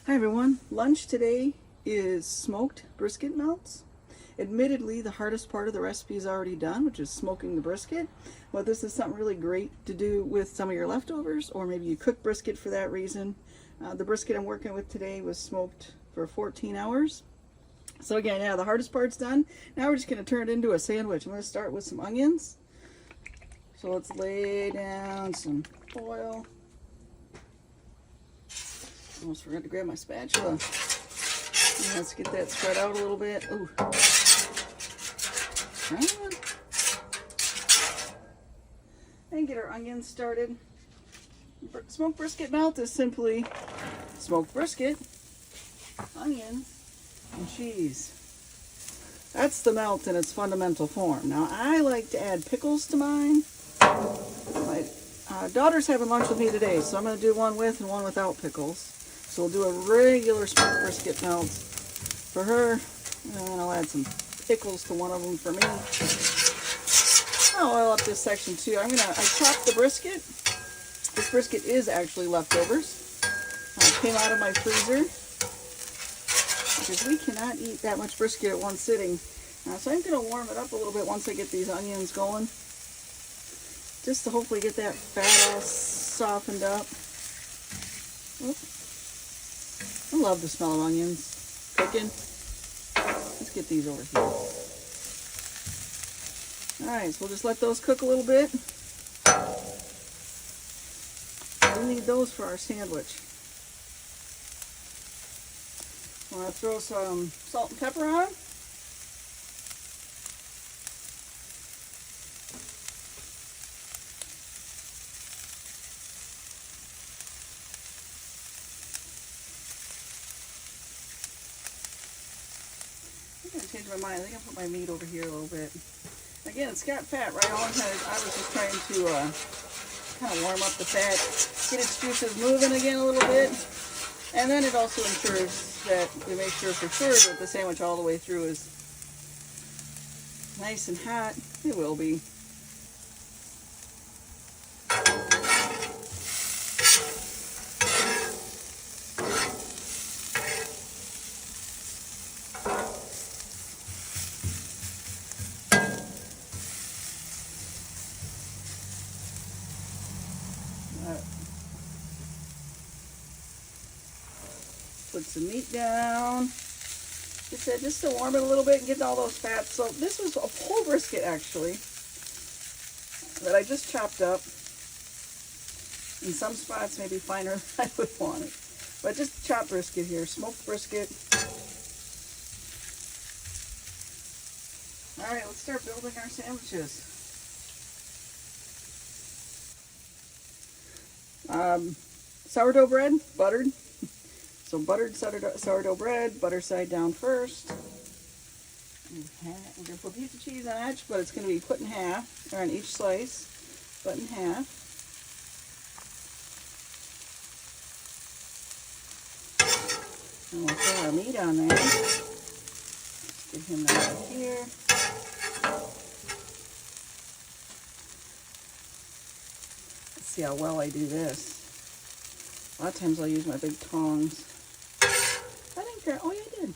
Hi everyone, lunch today is smoked brisket melts. Admittedly, the hardest part of the recipe is already done, which is smoking the brisket. But this is something really great to do with some of your leftovers, or maybe you cook brisket for that reason. The brisket I'm working with today was smoked for 14 hours. So again, yeah, the hardest part's done. Now we're just going to turn it into a sandwich. I'm going to start with some onions. So let's lay down some oil. Almost forgot to grab my spatula. And let's get that spread out a little bit. Ooh. Right. And get our onions started. Smoked brisket melt is simply smoked brisket, onions, and cheese. That's the melt in its fundamental form. Now I like to add pickles to mine. My daughter's having lunch with me today, so I'm going to do one with and one without pickles. So we'll do a regular smoked brisket melt for her, and I'll add some pickles to one of them for me. I'll oil up this section too. I chopped the brisket. This brisket is actually leftovers. It came out of my freezer because we cannot eat that much brisket at one sitting. So I'm going to warm it up a little bit once I get these onions going, just to hopefully get that fat all softened up. Oop. I love the smell of onions cooking. Let's get these over here. Alright, so we'll just let those cook a little bit. We need those for our sandwich. Want to throw some salt and pepper on. I'm going to change my mind. I think I'll put my meat over here a little bit. Again, it's got fat right on it. I was just trying to kind of warm up the fat, get its juices moving again a little bit. And then it also ensures that we make sure for sure that the sandwich all the way through is nice and hot. It will be. Put some meat down. Just to warm it a little bit and get all those fats. So this was a whole brisket actually that I just chopped up. In some spots maybe finer than I would want it. But just chopped brisket here, smoked brisket. Alright, let's start building our sandwiches. Sourdough bread, buttered. So buttered sourdough bread, butter side down first. We're going to put a piece of cheese on each, but it's going to be put in half, or on each slice, but in half. And we'll throw our meat on there. Let's get him right here. Let's see how well I do this. A lot of times I'll use my big tongs. I didn't care. Oh, yeah, I did.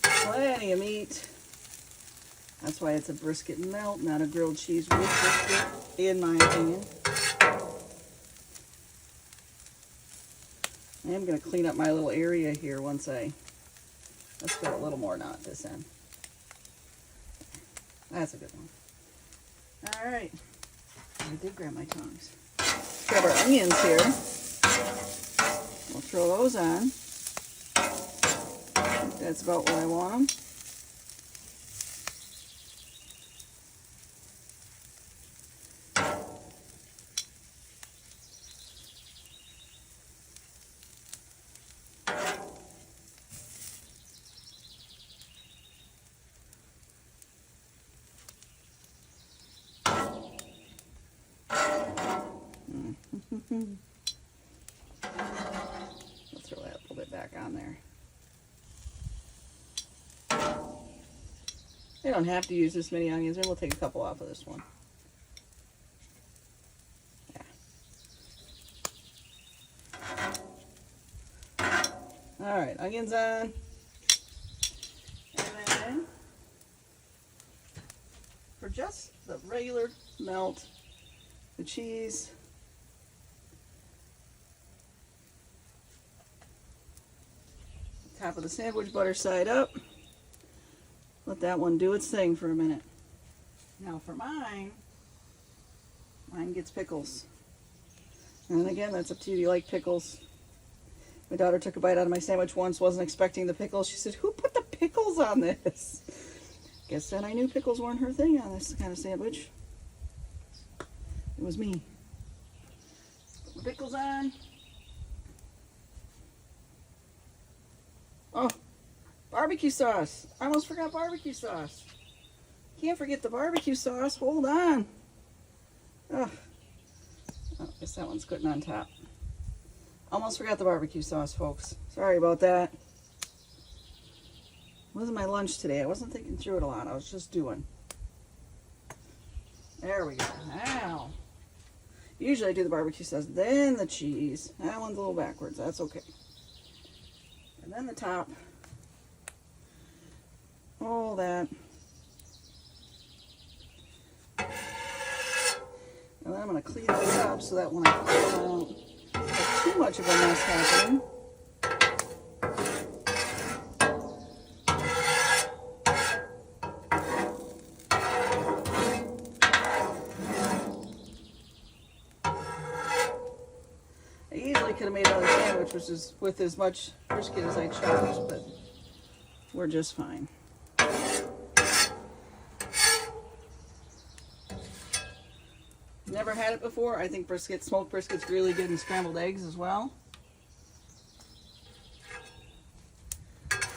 Plenty of meat. That's why it's a brisket melt, not a grilled cheese with brisket, in my opinion. I am going to clean up my little area here once let's put a little more knot this end. That's a good one. Alright, I did grab my tongs. Grab our onions here. We'll throw those on. I think that's about where I want them. We'll throw that a little bit back on there. You don't have to use this many onions. Maybe we'll take a couple off of this one. All right, onions on. And then for just the regular melt, the cheese. Top of the sandwich butter side up. Let that one do its thing for a minute. Now for mine gets pickles. And again, that's up to you. Do you like pickles? My daughter took a bite out of my sandwich once, wasn't expecting the pickles. She said, "Who put the pickles on this?" Guess then I knew pickles weren't her thing on this kind of sandwich. It was me. Put the pickles on. Oh, barbecue sauce. I almost forgot barbecue sauce. Can't forget the barbecue sauce. Hold on. Oh, I guess that one's good on top. Almost forgot the barbecue sauce, folks. Sorry about that. It wasn't my lunch today. I wasn't thinking through it a lot. I was just doing. There we go. Now, usually I do the barbecue sauce, then the cheese. That one's a little backwards. That's okay. And then the top. All that. And then I'm going to clean this up so that when I pull it out, there's too much of a mess happening. I easily could have made another sandwich, which is with as much brisket as I chose, but we're just fine. Never had it before. I think smoked brisket's really good in scrambled eggs as well.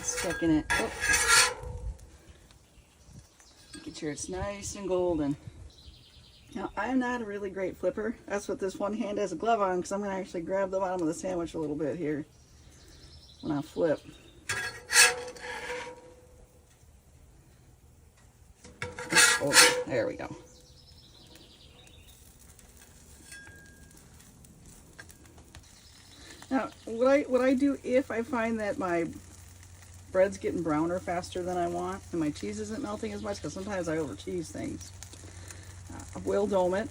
Stuck in it. Oh. Making sure it's nice and golden. Now, I'm not a really great flipper. That's what this one hand has a glove on, because I'm going to actually grab the bottom of the sandwich a little bit here when I flip. Oh, there we go. Now, what I do if I find that my bread's getting browner faster than I want and my cheese isn't melting as much, because sometimes I over cheese things, I will dome it.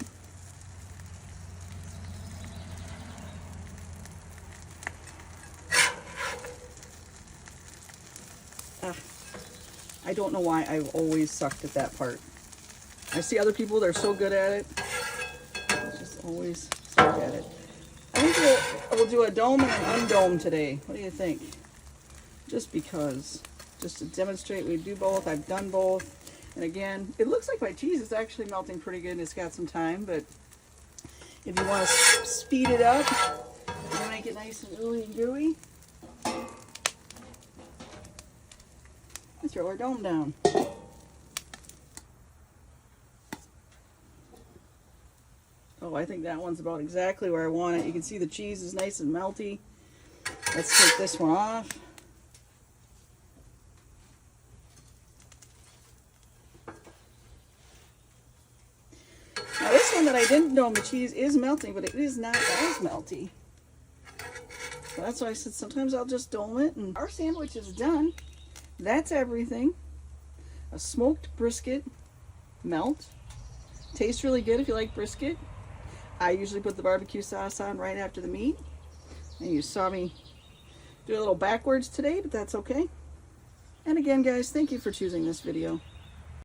I don't know why I've always sucked at that part. I see other people, they're so good at it. I just always suck at it. I think we'll do a dome and an undome today. What do you think? Just because. Just to demonstrate we do both. I've done both. And again, it looks like my cheese is actually melting pretty good and it's got some time, but if you want to speed it up and make it nice and ooey and gooey, we throw our dome down. Oh, I think that one's about exactly where I want it. You can see the cheese is nice and melty. Let's take this one off. Now this one that I didn't dome, the cheese is melting, but it is not as melty. So that's why I said sometimes I'll just dome it. And our sandwich is done. That's everything. A smoked brisket melt. Tastes really good if you like brisket. I usually put the barbecue sauce on right after the meat. And you saw me do a little backwards today, but that's okay. And again, guys, thank you for choosing this video.